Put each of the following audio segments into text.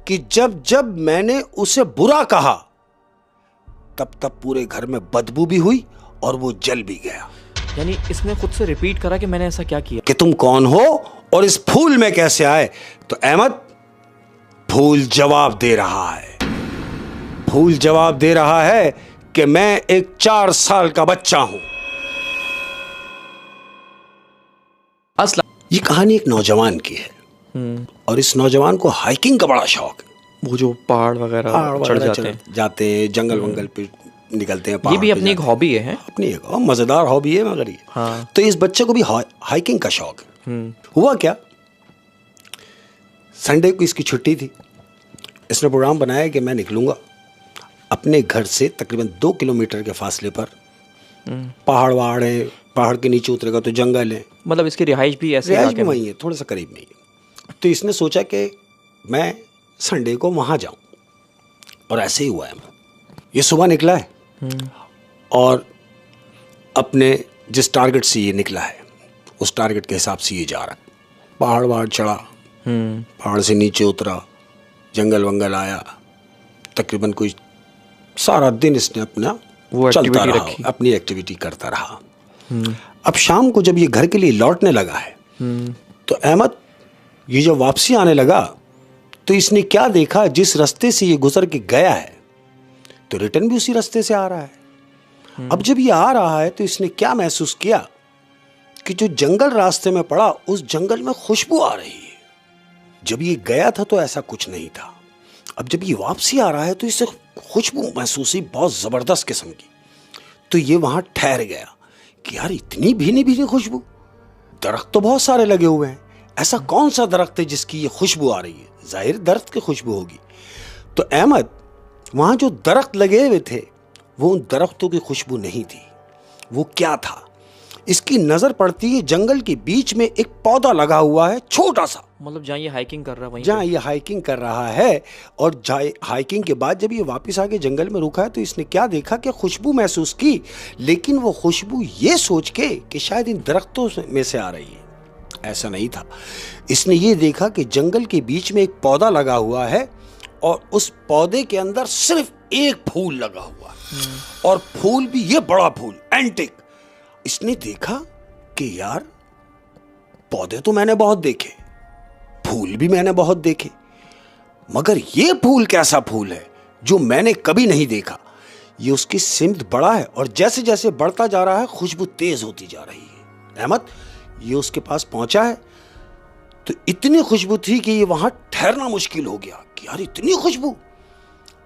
कि जब जब मैंने उसे बुरा कहा तब तब पूरे घर में बदबू भी हुई और वो जल भी गया। यानी इसने खुद से रिपीट करा कि मैंने ऐसा क्या किया, कि तुम कौन हो और इस फूल में कैसे आए। तो अहमद, फूल जवाब दे रहा है। फूल जवाब दे रहा है कि मैं एक 4 साल का बच्चा हूं। ये कहानी एक नौजवान की है और इस नौजवान को हाइकिंग का बड़ा शौक है। वो जो पहाड़ वगैरह चढ़ जाते हैं, जंगल वंगल पे निकलते हैं। ये भी अपनी एक हॉबी है, अपनी एक मजेदार हॉबी है मगर ये। हाँ। तो इस बच्चे को भी हाइकिंग का शौक है। हुआ क्या, संडे को इसकी छुट्टी थी। इसने प्रोग्राम बनाया कि मैं निकलूंगा अपने घर से तकरीबन 2 किलोमीटर के फासले पर। पहाड़ है, पहाड़ के नीचे उतरेगा तो जंगल है। मतलब इसकी रिहाइश भी ऐसे रिहाइश भी वहीं है, थोड़ा सा करीब में ही। तो इसने सोचा कि मैं संडे को वहाँ जाऊँ और ऐसे ही हुआ है। ये सुबह निकला है और अपने जिस टारगेट से ये निकला है उस टारगेट के हिसाब से ये जा रहा है। पहाड़ चढ़ा, पहाड़ से नीचे उतरा, जंगल वंगल आया। तकरीबन कोई सारा दिन इसने अपना चलता रहा, अपनी एक्टिविटी करता रहा। अब शाम को जब ये घर के लिए लौटने लगा है तो अहमद ये जब वापसी आने लगा तो इसने क्या देखा, जिस रास्ते से ये गुजर के गया है तो रिटर्न भी उसी रास्ते से आ रहा है। अब जब ये आ रहा है तो इसने क्या महसूस किया कि जो जंगल रास्ते में पड़ा उस जंगल में खुशबू आ रही है। जब ये गया था तो ऐसा कुछ नहीं था। अब जब ये वापसी आ रहा है तो इसे खुशबू महसूस हुई बहुत जबरदस्त किस्म की। तो ये वहां ठहर गया कि यार इतनी भीनी भीनी खुशबू, दरख्त तो बहुत सारे लगे हुए हैं, ऐसा कौन सा दरख्त है जिसकी ये खुशबू आ रही है। जाहिर दरख्त की खुशबू होगी। तो अहमद, वहां जो दरख्त लगे हुए थे वो उन दरख्तों की खुशबू नहीं थी। वो क्या था, इसकी नजर पड़ती है जंगल के बीच में एक पौधा लगा हुआ है छोटा सा। मतलब जहाँ ये हाइकिंग कर रहा है वहीं, जहाँ ये हाइकिंग कर रहा है। और हाइकिंग के बाद जब ये वापस आके जंगल में रुका है तो इसने क्या देखा कि खुशबू महसूस की, लेकिन वो खुशबू ये सोच के कि शायद इन दरख्तों में से आ रही है, ऐसा नहीं था। इसने ये देखा कि जंगल के बीच में एक पौधा लगा हुआ है और उस पौधे के अंदर सिर्फ एक फूल लगा हुआ है और फूल भी ये बड़ा फूल, एंटिक। इसने देखा कि यार पौधे तो मैंने बहुत देखे, फूल भी मैंने बहुत देखे, मगर ये फूल कैसा फूल है जो मैंने कभी नहीं देखा। ये उसकी सिमत बड़ा है और जैसे जैसे बढ़ता जा रहा है खुशबू तेज होती जा रही है। अहमद, ये उसके पास पहुंचा है तो इतनी खुशबू थी कि ये वहां ठहरना मुश्किल हो गया कि यार इतनी खुशबू।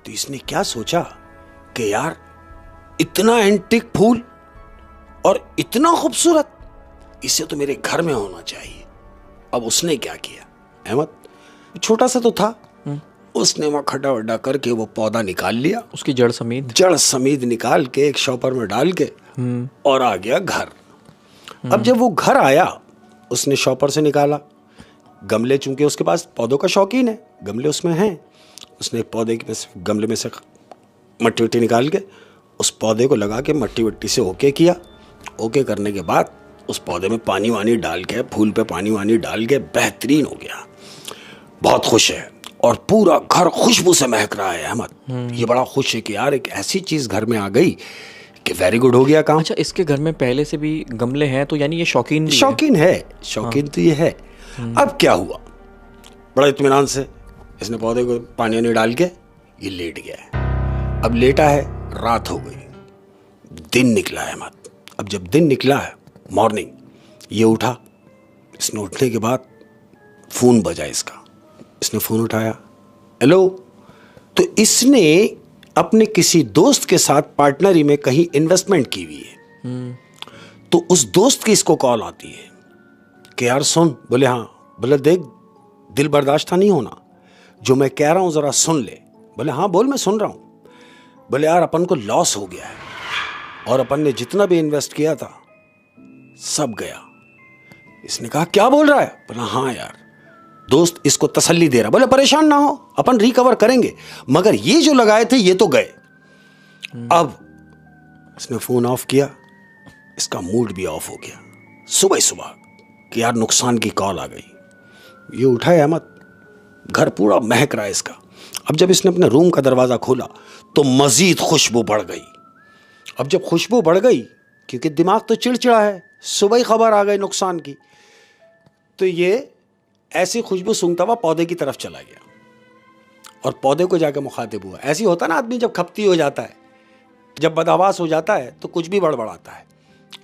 तो इसने क्या सोचा कि यार इतना एंटिक फूल और इतना खूबसूरत, इसे तो मेरे घर में होना चाहिए। अब उसने क्या किया, अहमद छोटा सा तो था, उसने वहां खड्डा वड्डा करके वो पौधा निकाल लिया, उसकी जड़ समेत निकाल के एक शॉपर में डाल के और आ गया घर। अब जब वो घर आया उसने शॉपर से निकाला गमले, चूंकि उसके पास पौधों का शौकीन है, गमले उसमें हैं। उसने गमले में से मट्टी वट्टी निकाल के उस पौधे को लगा के मट्टी वट्टी से ओके किया। ओके करने के बाद उस पौधे में पानी वानी डाल के, फूल पे पानी वानी डाल के बेहतरीन हो गया। बहुत खुश है और पूरा घर खुशबू से महक रहा है। अहमद ये बड़ा खुश है कि यार एक ऐसी चीज घर में आ गई कि वेरी गुड हो गया काम। अच्छा, इसके घर में पहले से भी गमले हैं तो यानी ये शौकीन है। तो ये है। अब क्या हुआ, बड़ा इत्मीनान से इसने पौधे को पानी वानी डाल के ये लेट गया है। अब लेटा है, रात हो गई, दिन निकला है। अहमद अब जब दिन निकला है, मॉर्निंग, ये उठा। इसने उठने के बाद फोन बजा इसका। इसने फोन उठाया, हेलो। तो इसने अपने किसी दोस्त के साथ पार्टनरी में कहीं इन्वेस्टमेंट की हुई है। तो उस दोस्त की इसको कॉल आती है कि यार सुन। बोले हाँ। बोले देख, दिल बर्दाश्त नहीं होना, जो मैं कह रहा हूं जरा सुन ले। बोले हाँ बोल, मैं सुन रहा हूं। बोले यार अपन को लॉस हो गया है और अपन ने जितना भी इन्वेस्ट किया था सब गया। इसने कहा क्या बोल रहा है। बोला हाँ यार। दोस्त इसको तसल्ली दे रहा। बोले परेशान ना हो, अपन रिकवर करेंगे, मगर ये जो लगाए थे ये तो गए। अब इसने फोन ऑफ किया, इसका मूड भी ऑफ हो गया। सुबह सुबह कि यार नुकसान की कॉल आ गई। ये उठा है अहमद, घर पूरा महक रहा है इसका। अब जब इसने अपने रूम का दरवाज़ा खोला तो मज़ीद खुशबू बढ़ गई। अब जब खुशबू बढ़ गई, क्योंकि दिमाग तो चिड़चिड़ा है, सुबह ही खबर आ गई नुकसान की, तो ये ऐसी खुशबू सूंघता हुआ पौधे की तरफ चला गया और पौधे को जाकर मुखातिब हुआ। ऐसी होता ना, आदमी जब खपती हो जाता है, जब बदहवास हो जाता है तो कुछ भी बड़बड़ाता है।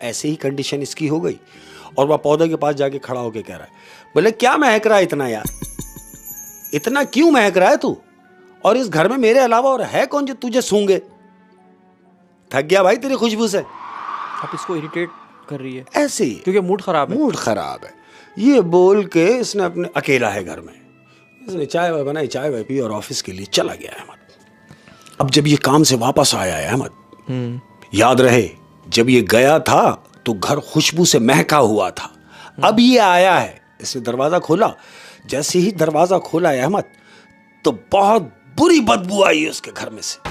ऐसे ही कंडीशन इसकी हो गई और वह पौधे के पास जाके खड़ा होकर कह रहा है, बोले क्या महक रहा है इतना यार, इतना क्यों महक रहा है तू, और इस घर में मेरे अलावा और है कौन जो तुझे सूंघे? थक गया भाई तेरी खुशबू से। आप इसको इरिटेट कर रही है ऐसे ही, क्योंकि मूड खराब है। मूड खराब है ये बोल के इसने अपने, अकेला है घर में, इसने चाय वाय बनाई, चाय वाय पी और ऑफिस के लिए चला गया अहमद। अब जब ये काम से वापस आया है अहमद, याद रहे जब ये गया था तो घर खुशबू से महका हुआ था। अब ये आया है, इसने दरवाजा खोला, जैसे ही दरवाजा खोला है अहमद तो बहुत बुरी बदबू आई उसके घर में से,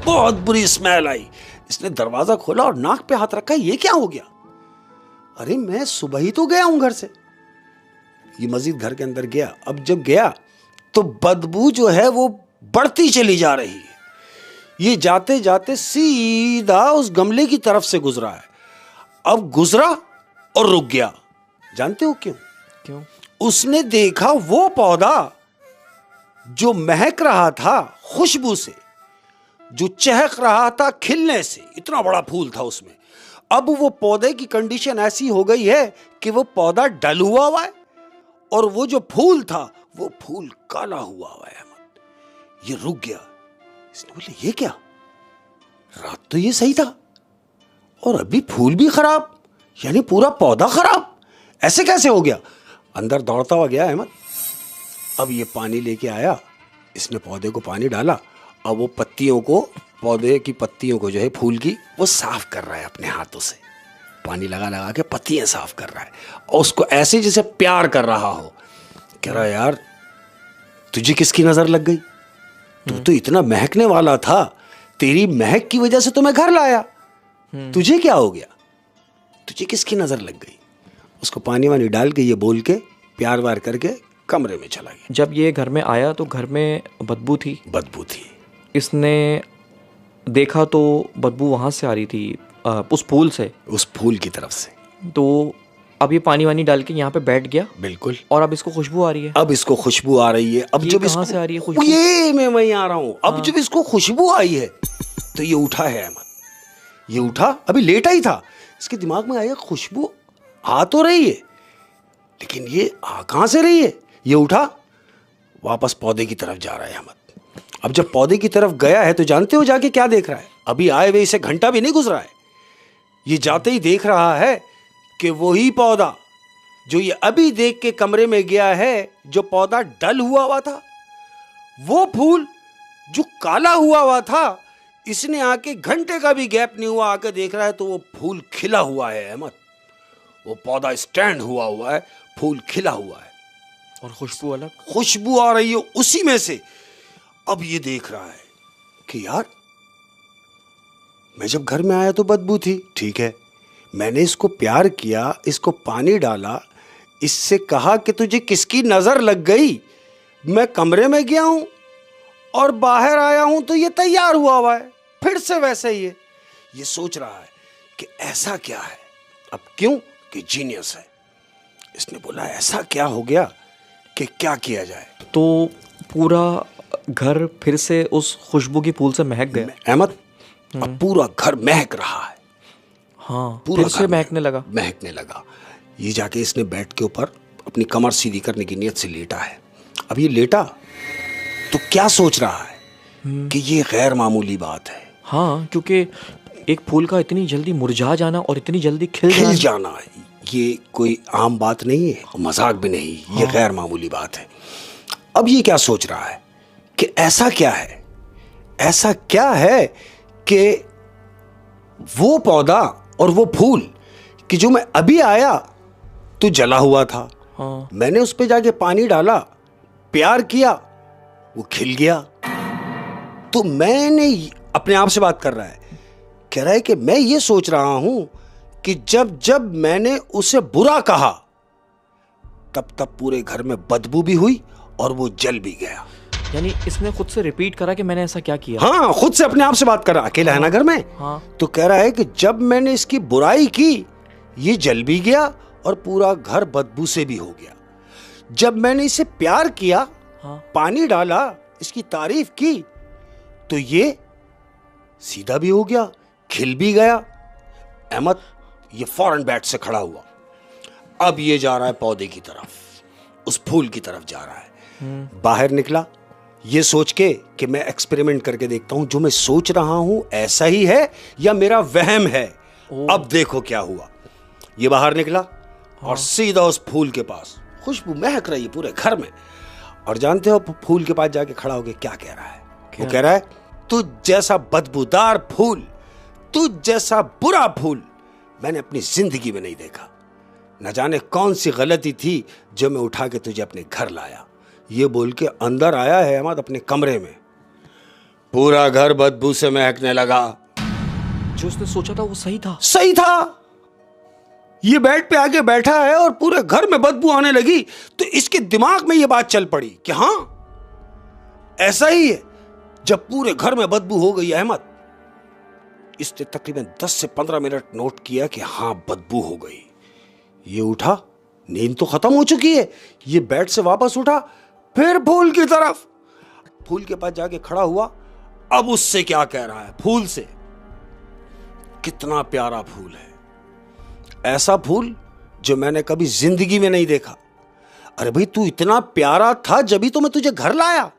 बहुत बुरी स्मेल आई। इसने दरवाजा खोला और नाक पे हाथ रखा, ये क्या हो गया? अरे मैं सुबह ही तो गया हूं घर से। ये मजीद घर के अंदर गया। अब जब गया तो बदबू जो है वो बढ़ती चली जा रही है। ये जाते जाते सीधा उस गमले की तरफ से गुजरा है। अब गुजरा और रुक गया। जानते हो क्यों? क्यों? उसने देखा वो पौधा जो महक रहा था खुशबू से, जो चहक रहा था खिलने से, इतना बड़ा फूल था उसमें। अब वो पौधे की कंडीशन ऐसी हो गई है कि वो पौधा डल हुआ है और वो जो फूल था वो फूल काला हुआ है अहमद। ये रुक गया। इसने बोले ये क्या, रात तो ये सही था और अभी फूल भी खराब, यानी पूरा पौधा खराब, ऐसे कैसे हो गया? अंदर दौड़ता हुआ गया अहमद। अब ये पानी लेके आया, इसने पौधे को पानी डाला। अब वो पत्तियों को, पौधे की पत्तियों को जो है फूल की, वो साफ कर रहा है अपने हाथों से, पानी लगा लगा के पत्तियां साफ कर रहा है और उसको ऐसे जैसे प्यार कर रहा हो। कह रहा यार तुझे किसकी नजर लग गई, तू तो इतना महकने वाला था, तेरी महक की वजह से तो मैं घर लाया, तुझे क्या हो गया, तुझे किसकी नजर लग गई? उसको पानी वानी डाल के ये बोल के प्यार वार करके कमरे में चला गया। जब ये घर में आया तो घर में बदबू थी। बदबू थी। इसने देखा तो बदबू वहाँ से आ रही थी, उस फूल से, उस फूल की तरफ से। तो अब ये पानी वानी डाल के यहाँ पे बैठ गया। बिल्कुल। और अब इसको खुशबू आ रही है। अब इसको खुशबू आ रही है। अब जब कहाँ से आ रही है खुशबू? ये मैं वहीं आ रहा हूँ। अब जब इसको खुशबू आई है तो ये उठा है अहमद। ये उठा, अभी लेटा ही था, इसके दिमाग में आया खुशबू आ तो रही है लेकिन ये आ कहाँ से रही है? ये उठा, वापस पौधे की तरफ जा रहा है अहमद। अब जब पौधे की तरफ गया है तो जानते हो जाके क्या देख रहा है? अभी आए हुए इसे घंटा भी नहीं गुजरा है, ये जाते ही देख रहा है कि वही पौधा जो ये अभी देख के कमरे में गया है, जो पौधा डल हुआ था, वो फूल जो काला हुआ था, इसने आके घंटे का भी गैप नहीं हुआ आके देख रहा है तो वो फूल खिला हुआ है अहमद। वो पौधा स्टैंड हुआ है, फूल खिला हुआ है और खुशबू अलग, खुशबू आ रही है उसी में से। अब ये देख रहा है कि यार मैं जब घर में आया तो बदबू थी, ठीक है, मैंने इसको प्यार किया, इसको पानी डाला, इससे कहा कि तुझे किसकी नजर लग गई, मैं कमरे में गया हूं और बाहर आया हूं तो ये तैयार हुआ है, फिर से वैसे ही है। ये सोच रहा है कि ऐसा क्या है। अब क्यों कि जीनियस है। इसने बोला ऐसा क्या हो गया कि क्या किया जाए। तो पूरा घर फिर से उस खुशबू की फूल से महक गया अहमद। अब पूरा घर महक रहा है। हाँ, पूरा फिर से महकने लगा। ये जाके इसने बेड के ऊपर अपनी कमर सीधी करने की नियत से लेटा है। अब ये लेटा तो क्या सोच रहा है कि ये गैर मामूली बात है। हाँ, क्योंकि एक फूल का इतनी जल्दी मुरझा जाना और इतनी जल्दी खिल जाना ये कोई आम बात नहीं है, मजाक भी नहीं। हाँ। ये गैर मामूली बात है। अब ये क्या सोच रहा है कि ऐसा क्या है कि वो पौधा और वो फूल कि जो मैं अभी आया तो जला हुआ था। हाँ। मैंने उस पे जाके पानी डाला, प्यार किया, वो खिल गया। तो मैंने अपने आप से बात कर रहा है, कह रहा है कि मैं ये सोच रहा हूं कि जब जब मैंने उसे बुरा कहा तब तब पूरे घर में बदबू भी हुई और वो जल भी गया। यानी इसने खुद से रिपीट करा कि मैंने ऐसा क्या किया? हाँ, खुद से अपने आप से बात कर रहा, अकेला है ना घर में। हाँ। तो कह रहा है कि जब मैंने इसकी बुराई की ये जल भी गया और पूरा घर बदबू से भी हो गया। जब मैंने इसे प्यार किया, हाँ। पानी डाला, इसकी तारीफ की, तो ये सीधा भी हो गया, खिल भी गया। अहमद ये फौरन बेड से खड़ा हुआ। अब ये जा रहा है पौधे की तरफ, उस फूल की तरफ जा रहा है। बाहर निकला ये सोच के कि मैं एक्सपेरिमेंट करके देखता हूं, जो मैं सोच रहा हूं ऐसा ही है या मेरा वहम है। अब देखो क्या हुआ। ये बाहर निकला और सीधा उस फूल के पास, खुशबू महक रही है पूरे घर में। और जानते हो फूल के पास जाके खड़ा होके क्या कह रहा है? वो कह रहा है, तुझ जैसा बदबूदार फूल, तुझ जैसा बुरा फूल मैंने अपनी जिंदगी में नहीं देखा। न जाने कौन सी गलती थी जो मैं उठा के तुझे अपने घर लाया। ये बोल के अंदर आया है अहमद अपने कमरे में। पूरा घर बदबू से महकने लगा। जो उसने सोचा था वो सही था। सही था। ये बेड पे आके बैठा है और पूरे घर में बदबू आने लगी। तो इसके दिमाग में ये बात चल पड़ी कि हाँ ऐसा ही है। जब पूरे घर में बदबू हो गई अहमद, इसने तकरीबन 10 से 15 मिनट नोट किया कि हाँ बदबू हो गई। ये उठा, नींद तो खत्म हो चुकी है। ये बेड से वापस उठा, फिर फूल की तरफ, फूल के पास जाके खड़ा हुआ। अब उससे क्या कह रहा है? फूल से, कितना प्यारा फूल है, ऐसा फूल जो मैंने कभी जिंदगी में नहीं देखा। अरे भाई तू इतना प्यारा था जब ही तो मैं तुझे घर लाया।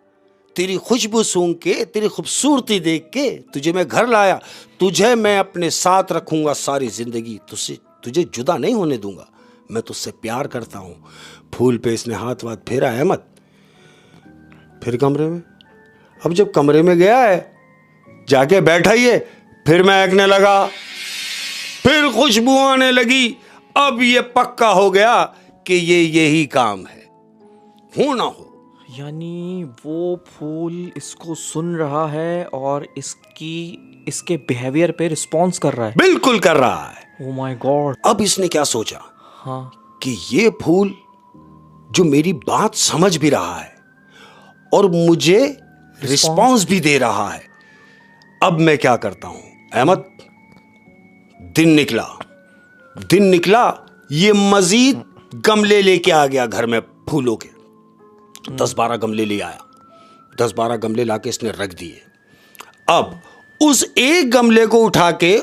तेरी खुशबू सूंघ के, तेरी खूबसूरती देख के तुझे मैं घर लाया। तुझे मैं अपने साथ रखूंगा सारी जिंदगी, तुझे जुदा नहीं होने दूंगा। मैं तुझसे प्यार करता हूं। फूल पे इसने हाथ वाथ फेरा अहमद। फिर कमरे में, अब जब कमरे में गया है, जाके बैठा ही है, फिर महकने लगा, फिर खुशबू आने लगी। अब ये पक्का हो गया कि ये यही काम है, हो ना हो। यानी वो फूल इसको सुन रहा है और इसके बिहेवियर पे रिस्पॉन्स कर रहा है। बिल्कुल कर रहा है। Oh my God. अब इसने क्या सोचा? हाँ। कि ये फूल जो मेरी बात समझ भी रहा है और मुझे रिस्पॉन्स भी दे रहा है। अब मैं क्या करता हूं अहमद? दिन निकला, ये मजीद गमले लेके आ गया घर में फूलों के। 10-12 गमले ले आया। 10-12 गमले लाके इसने रख दिए। अब उस एक गमले को उठा के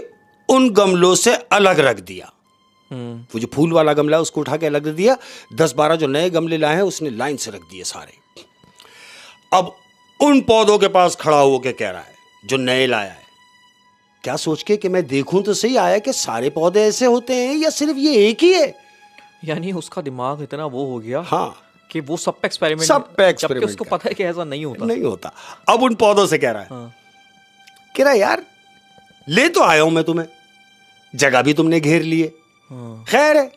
उन गमलों से अलग रख दिया। वो जो फूल वाला गमला है उसको उठा के अलग रख दिया। 10-12 जो नए गमले लाए हैं उसने लाइन से रख दिए सारे। अब उन पौधों के पास खड़ा होकर कह रहा है, जो नए लाया है, क्या सोच के कि मैं देखूं तो सही आया कि सारे पौधे ऐसे होते हैं या सिर्फ ये एक ही है। यानी उसका दिमाग इतना वो हो गया हाँ कि वो सब पे एक्सपेरिमेंट, जबकि उसको पता है कि ऐसा नहीं होता। अब उन पौधों से कह रहा है, हाँ। कह रहा है यार ले तो आया हूं मैं तुम्हें, जगह भी तुमने घेर लिए, हाँ। खैर है,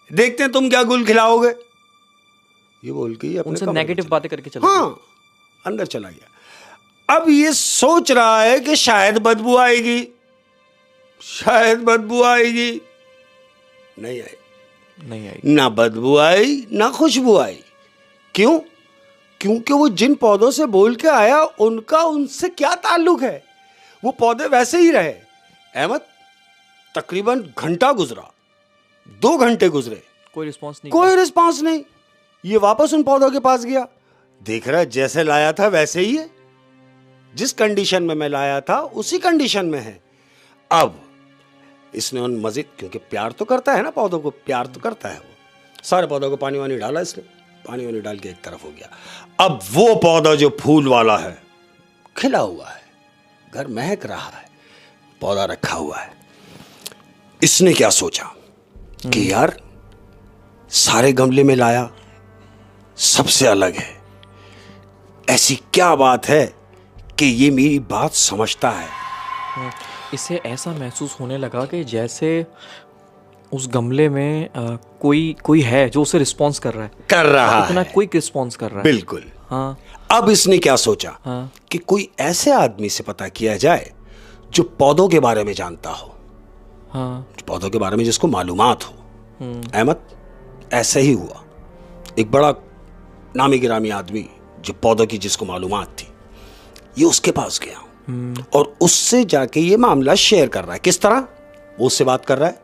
देखते हैं तुम क्या गुल खिलाओगे। ये बोल के उनसे नेगेटिव बातें करके चला हाँ अंदर चला गया। अब ये सोच रहा है कि शायद बदबू आएगी, नहीं आई। ना बदबू आई ना खुशबू आई। क्यों? क्योंकि वो जिन पौधों से बोल के आया उनका उनसे क्या ताल्लुक है। वो पौधे वैसे ही रहे। अहमद तकरीबन घंटा गुजरा, 2 घंटे गुजरे, कोई रिस्पॉन्स नहीं। ये वापस उन पौधों के पास गया, देख रहा है जैसे लाया था वैसे ही है, जिस कंडीशन में मैं लाया था उसी कंडीशन में है। अब इसने उन मजीद, क्योंकि प्यार तो करता है ना पौधों को, प्यार तो करता है, वो सारे पौधों को पानी वानी डाला इसने, पानी वानी डाल के एक तरफ हो गया। अब वो पौधा जो फूल वाला है खिला हुआ है, घर महक रहा है, पौधा रखा हुआ है। इसने क्या सोचा कि यार सारे गमले में लाया, सबसे अलग है, ऐसी क्या बात है कि ये मेरी बात समझता है। इसे ऐसा महसूस होने लगा कि जैसे उस गमले में कोई है जो उसे रिस्पॉन्स कर रहा है, क्विक रिस्पॉन्स कर रहा है। बिल्कुल। हाँ। अब इसने क्या सोचा कि कोई ऐसे आदमी से पता किया जाए जो पौधों के बारे में जानता हो, पौधों के बारे में जिसको मालूमात हो। अहमद ऐसा ही हुआ। एक बड़ा नामी गिरामी आदमी जो पौधों की जिसको मालूमात थी, ये उसके पास गया और उससे जाके ये मामला शेयर कर रहा है। किस तरह? वो उससे बात कर रहा है,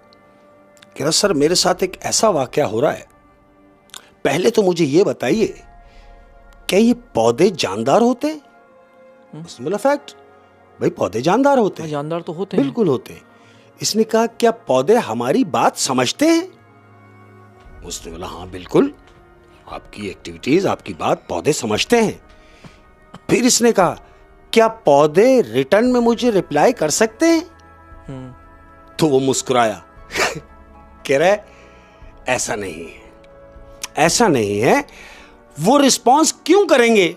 कह रहा सर मेरे साथ एक ऐसा वाकया हो रहा है, पहले तो मुझे ये बताइए क्या ये पौधे जानदार होते हैं? उसने बोला फैक्ट, भाई पौधे जानदार होते हैं। जानदार तो होते हैं, बिल्कुल होते हैं। इसने कहा क्या पौधे हमारी बात समझते हैं? उसने बोला हाँ बिल्कुल, आपकी एक्टिविटीज, आपकी बात पौधे समझते हैं। फिर इसने कहा क्या पौधे रिटर्न में मुझे रिप्लाई कर सकते हैं? तो वो मुस्कुराया कह रहा है ऐसा नहीं है, ऐसा नहीं है। वो रिस्पॉन्स क्यों करेंगे,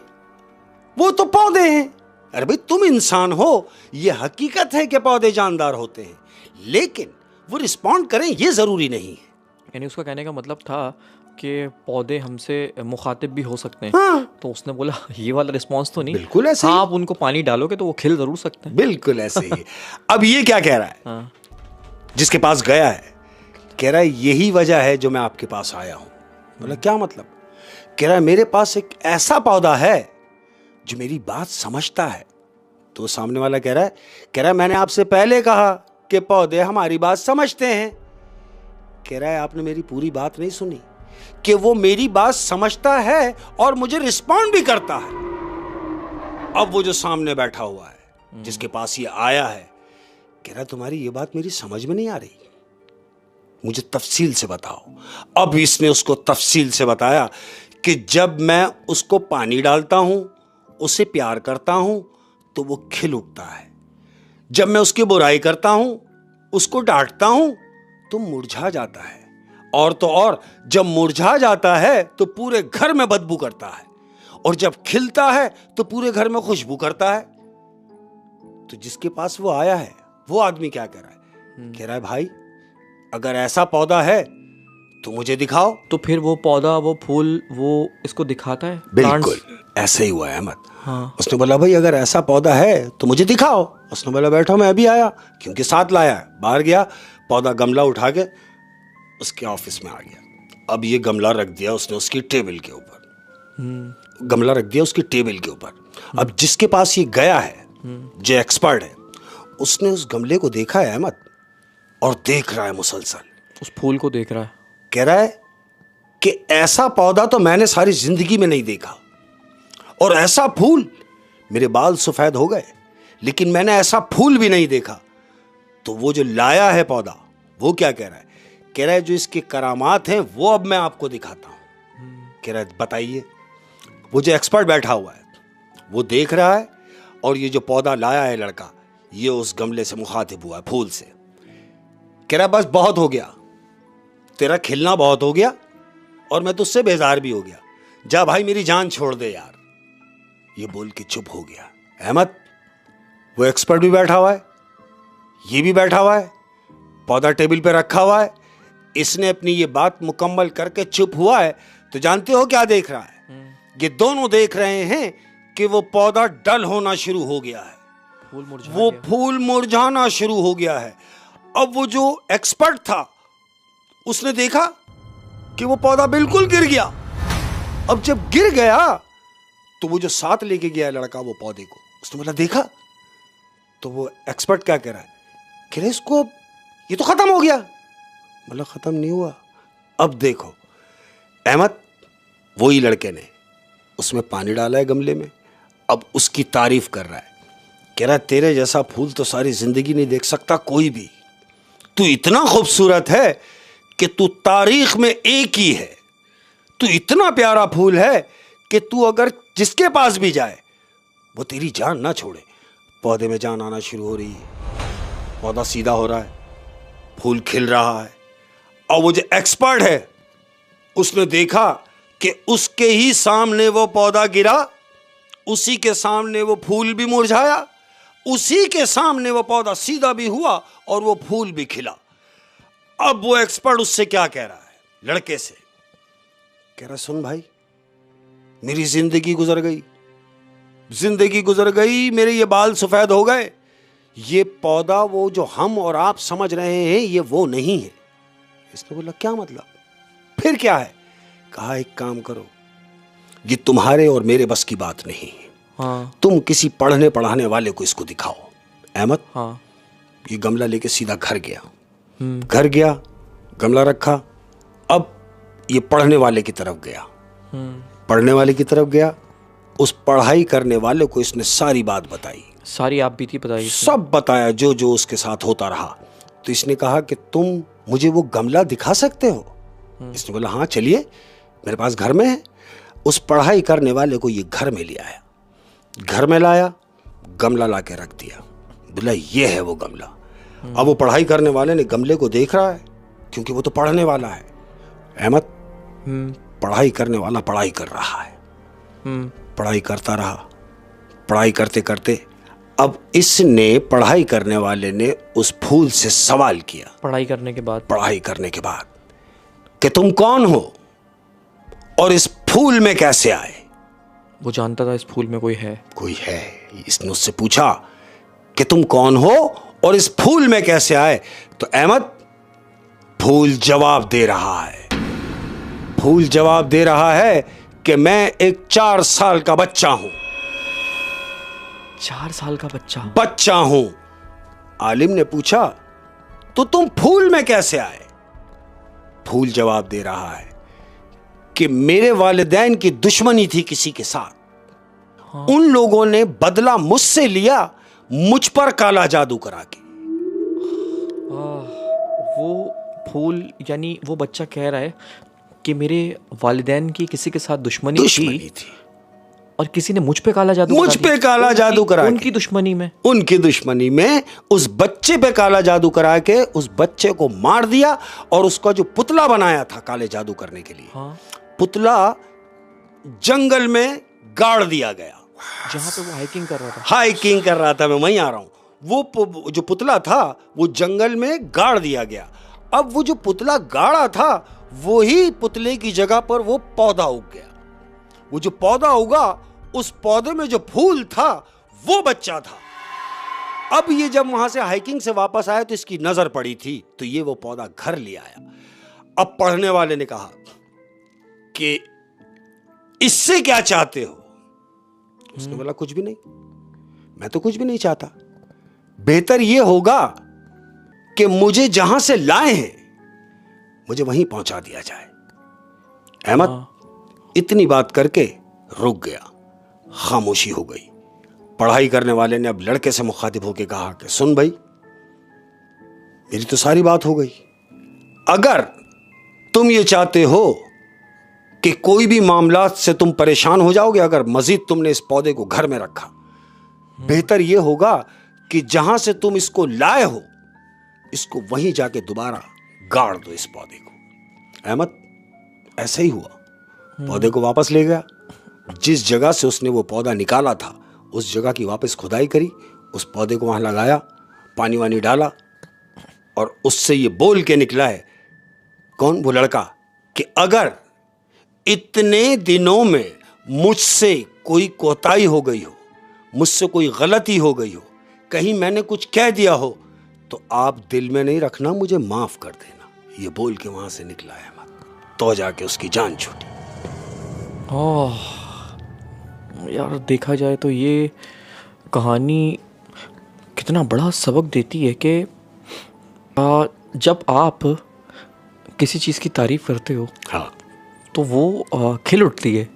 वो तो पौधे हैं। अरे भाई तुम इंसान हो, ये हकीकत है कि पौधे जानदार होते हैं, लेकिन वो रिस्पॉन्ड करें ये जरूरी नहीं है। यानी उसका कहने का मतलब था कि पौधे हमसे मुखातिब भी हो सकते हैं। हाँ। तो उसने बोला ये वाला रिस्पॉन्स तो नहीं। बिल्कुल ऐसे ही। आप उनको पानी डालोगे तो वो खिल जरूर सकते हैं। बिल्कुल ऐसे ही। अब ये क्या कह रहा है? हाँ। जिसके पास गया है, कह रहा है यही वजह है जो मैं आपके पास आया हूं। बोला क्या मतलब? कह रहा है मेरे पास एक ऐसा पौधा है जो मेरी बात समझता है। तो सामने वाला कह रहा है मैंने आपसे पहले कहा कि पौधे हमारी बात समझते हैं। कह रहा है आपने मेरी पूरी बात नहीं सुनी कि वो मेरी बात समझता है और मुझे रिस्पॉन्ड भी करता है। अब वो जो सामने बैठा हुआ है, जिसके पास ये आया है, कह रहा तुम्हारी ये बात मेरी समझ में नहीं आ रही, मुझे तफसील से बताओ। अब इसने उसको तफसील से बताया कि जब मैं उसको पानी डालता हूं, उसे प्यार करता हूं, तो वो खिल उठता है। जब मैं उसकी बुराई करता हूं, उसको डांटता हूं, तो मुरझा जाता है। और तो और जब मुरझा जाता है तो पूरे घर में बदबू करता है, और जब खिलता है तो पूरे घर में खुशबू करता है। तो जिसके पास वो आया है, वो आदमी क्या कह रहा है? कह रहा है भाई अगर ऐसा पौधा है तो मुझे दिखाओ। तो फिर वो पौधा, वो फूल, वो इसको दिखाता है। बिल्कुल ऐसे ही हुआ है अहमद। हाँ। उसने बोला भाई अगर ऐसा पौधा है तो मुझे दिखाओ। उसने बोला बैठो मैं अभी आया, क्योंकि साथ लाया है। बाहर गया, पौधा गमला उठा के उसके ऑफिस में आ गया। अब ये गमला रख दिया उसने उसकी टेबल के ऊपर, गमला रख दिया उसकी टेबल के ऊपर। अब जिसके पास ये गया है, जो एक्सपर्ट है, उसने उस गमले को देखा है अहमद, और देख रहा है मुसलसल, उस फूल को देख रहा है। कह रहा है कि ऐसा पौधा तो मैंने सारी जिंदगी में नहीं देखा, और ऐसा फूल, मेरे बाल सफेद हो गए लेकिन मैंने ऐसा फूल भी नहीं देखा। तो वो जो लाया है पौधा, वो क्या कह रहा है? कह रहा है जो इसके करामात हैं वो अब मैं आपको दिखाता हूं। कह रहा है बताइए। वो जो एक्सपर्ट बैठा हुआ है वो देख रहा है, और ये जो पौधा लाया है लड़का, ये उस गमले से मुखातिब हुआ है, फूल से। कह रहा है बस बहुत हो गया, तेरा खिलना बहुत हो गया, और मैं तुझसे बेजार भी हो गया, जा भाई मेरी जान छोड़ दे यार। ये बोल के चुप हो गया। अहमद, वो एक्सपर्ट भी बैठा हुआ है, ये भी बैठा हुआ है, पौधा टेबल पे रखा हुआ है। इसने अपनी ये बात मुकम्मल करके चुप हुआ है, तो जानते हो क्या देख रहा है? ये दोनों देख रहे हैं कि वो पौधा डल होना शुरू हो गया है, वो फूल मुरझाना शुरू हो गया है। अब वो जो एक्सपर्ट था उसने देखा कि वो पौधा बिल्कुल गिर गया। अब जब गिर गया तो वो जो साथ लेके गया लड़का वो पौधे को, उसने बोला देखा। तो वो एक्सपर्ट क्या कह रहा है? कह रहे इसको ये तो खत्म हो गया। बोला खत्म नहीं हुआ, अब देखो। अहमद, वही लड़के ने उसमें पानी डाला है गमले में, अब उसकी तारीफ कर रहा है। कह रहा तेरे जैसा फूल तो सारी जिंदगी नहीं देख सकता कोई भी, तू इतना खूबसूरत है कि तू तारीख में एक ही है, तू इतना प्यारा फूल है कि तू अगर जिसके पास भी जाए वो तेरी जान ना छोड़े। पौधे में जान आना शुरू हो रही है, पौधा सीधा हो रहा है, फूल खिल रहा है। और वो जो एक्सपर्ट है उसने देखा कि उसके ही सामने वो पौधा गिरा, उसी के सामने वो फूल भी मुरझाया, उसी के सामने वो पौधा सीधा भी हुआ और वो फूल भी खिला। अब वो एक्सपर्ट उससे क्या कह रहा है? लड़के से कह रहा सुन भाई, मेरी जिंदगी गुजर गई, जिंदगी गुजर गई, मेरे ये बाल सफेद हो गए, ये पौधा वो जो हम और आप समझ रहे हैं ये वो नहीं है। इसने बोला क्या मतलब? फिर क्या है? कहा एक काम करो, ये तुम्हारे और मेरे बस की बात नहीं है। हाँ। तुम किसी पढ़ने पढ़ाने वाले को इसको दिखाओ। अहमद हाँ। ये गमला लेके सीधा घर गया। घर गया, गमला रखा। अब ये पढ़ने वाले की तरफ गया। पढ़ने वाले की तरफ गया, उस पढ़ाई करने वाले को इसने सारी बात बताई। सारी आप बीती बताई? सब बताया, जो जो उसके साथ होता रहा। तो इसने कहा कि तुम मुझे वो गमला दिखा सकते हो? इसने बोला हाँ चलिए, मेरे पास घर में है। उस पढ़ाई करने वाले को ये घर में ले आया। घर में लाया, गमला ला के रख दिया। बोला ये है वो गमला। अब वो पढ़ाई करने वाले ने गमले को देख रहा है, क्योंकि वो तो पढ़ने वाला है। अहमद पढ़ाई करने वाला पढ़ाई कर रहा है। पढ़ाई करता रहा। पढ़ाई करते करते अब इसने, पढ़ाई करने वाले ने उस फूल से सवाल किया। पढ़ाई करने के बाद कि तुम कौन हो और इस फूल में कैसे आए? वो जानता था इस फूल में कोई है। इसने उससे पूछा कि तुम कौन हो और इस फूल में कैसे आए? तो अहमद फूल जवाब दे रहा है कि मैं एक 4 साल का बच्चा हूं। 4 साल का बच्चा हूं। आलिम ने पूछा तो तुम फूल में कैसे आए? फूल जवाब दे रहा है कि मेरे वालिदैन की दुश्मनी थी किसी के साथ। हाँ। उन लोगों ने बदला मुझसे लिया, मुझ पर काला जादू करा के। वो फूल, यानी वो बच्चा कह रहा है कि मेरे वालिदैन की किसी के साथ दुश्मनी थी और किसी ने मुझ पे काला जादू करा। उनकी दुश्मनी में उस बच्चे पे काला जादू करा के उस बच्चे को मार दिया। और उसका जो पुतला बनाया था काले जादू करने के लिए, हाँ। पुतला जंगल में गाड़ दिया गया, जहां पे वो हाइकिंग कर रहा था। मैं वहीं आ रहा हूं। वो जो पुतला था वो जंगल में गाड़ दिया गया। अब वो जो पुतला गाड़ा था, वही पुतले की जगह पर वो पौधा उग गया। वो जो पौधा उगा, उस पौधे में जो फूल था वो बच्चा था। अब ये जब वहां से हाइकिंग से वापस आया तो इसकी नजर पड़ी थी, तो ये वो पौधा घर ले आया। अब पढ़ने वाले ने कहा कि इससे क्या चाहते हो? उसने बोला कुछ भी नहीं, मैं तो कुछ भी नहीं चाहता। बेहतर यह होगा कि मुझे जहां से लाए हैं मुझे वहीं पहुंचा दिया जाए। अहमद इतनी बात करके रुक गया। खामोशी हो गई। पढ़ाई करने वाले ने अब लड़के से मुखातिब होकर कहा कि सुन भाई, मेरी तो सारी बात हो गई। अगर तुम ये चाहते हो कि कोई भी मामला से तुम परेशान हो जाओगे अगर मजीद तुमने इस पौधे को घर में रखा, बेहतर यह होगा कि जहां से तुम इसको लाए हो इसको वहीं जाके दोबारा गाड़ दो इस पौधे को। अहमद ऐसा ही हुआ। पौधे को वापस ले गया। जिस जगह से उसने वो पौधा निकाला था उस जगह की वापस खुदाई करी, उस पौधे को वहां लगाया, पानी वानी डाला और उससे ये बोल के निकला है, कौन? वो लड़का, कि अगर इतने दिनों में मुझसे कोई कोताही हो गई हो, मुझसे कोई गलती हो गई हो, कहीं मैंने कुछ कह दिया हो, तो आप दिल में नहीं रखना, मुझे माफ कर देना। ये बोल के वहां से निकला है तो जाके उसकी जान छूटी। ओह यार, देखा जाए तो ये कहानी कितना बड़ा सबक देती है कि जब आप किसी चीज़ की तारीफ करते हो, हाँ, तो वो खिल उठती है।